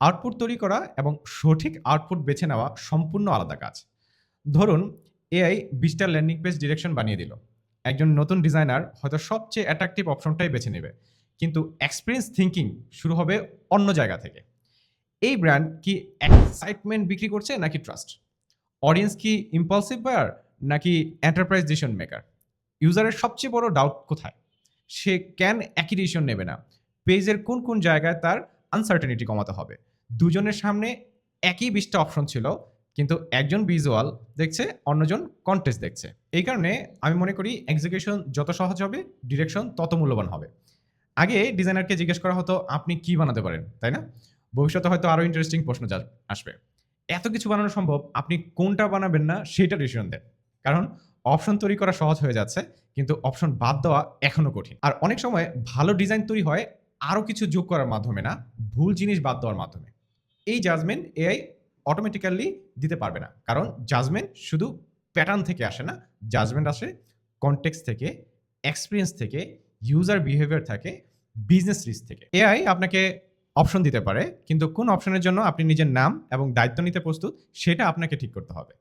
Output তৈরি করা এবং সঠিক আউটপুট বেছে নেওয়া সম্পূর্ণ আলাদা কাজ। ধরুন এআই ২০টা ল্যান্ডিং পেজ ডিরেকশন বানিয়ে দিল। একজন নতুন ডিজাইনার হয়তো সবচেয়ে অ্যাট্রাকটিভ অপশনটাই বেছে নেবে। কিন্তু এক্সপেরিয়েন্স থিংকিং শুরু হবে অন্য জায়গা থেকে। এই ব্র্যান্ড কি এক্সাইটমেন্ট বিক্রি করছে নাকি ট্রাস্ট? অডিয়েন্স কি ইম্পালসিভ বায়ার নাকি এন্টারপ্রাইজ ডিসিশন মেকার? ইউজারের সবচেয়ে বড় ডাউট কোথায়? সে কেন একই ডিসিশন নেবে না? পেজের কোন জায়গায় তার আনসার্টেনিটি কমাতে হবে? দুজনের সামনে একই ২০টা অপশন ছিল, কিন্তু একজন ভিজুয়াল দেখছে, অন্যজন কনটেক্সট দেখছে। এই কারণে আমি মনে করি এক্সিকিউশন যত সহজ হবে, ডিরেকশন তত মূল্যবান হবে। আগে ডিজাইনারকে জিজ্ঞেস করা হতো, "আপনি কি বানাতে পারেন?" তাই না? ভবিষ্যতে হয়তো আরো ইন্টারেস্টিং প্রশ্ন আসবে। এত কিছু বানানো সম্ভব, আপনি কোনটা বানাবেন না সেটা ডিসিশন দেন। কারণ অপশন তৈরি করা সহজ হয়ে যাচ্ছে, কিন্তু অপশন বাদ দেওয়া এখনো কঠিন। আর অনেক সময় ভালো ডিজাইন তৈরি হয় আরো কিছু যোগ করার মাধ্যমে না, ভুল জিনিস বাদ দেওয়ার মাধ্যমে। এই জাজমেন্ট এআই অটোমেটিক্যালি দিতে পারবে না। কারণ জাজমেন্ট শুধু প্যাটার্ন থেকে আসে না, জাজমেন্ট আসে কনটেক্সট থেকে, এক্সপেরিয়েন্স থেকে, ইউজার বিহেভিয়ার থেকে, বিজনেস রিস্ক থেকে। এআই আপনাকে অপশন দিতে পারে, কিন্তু কোন অপশনের জন্য আপনি নিজের নাম এবং দায়িত্ব নিতে প্রস্তুত সেটা আপনাকে ঠিক করতে হবে।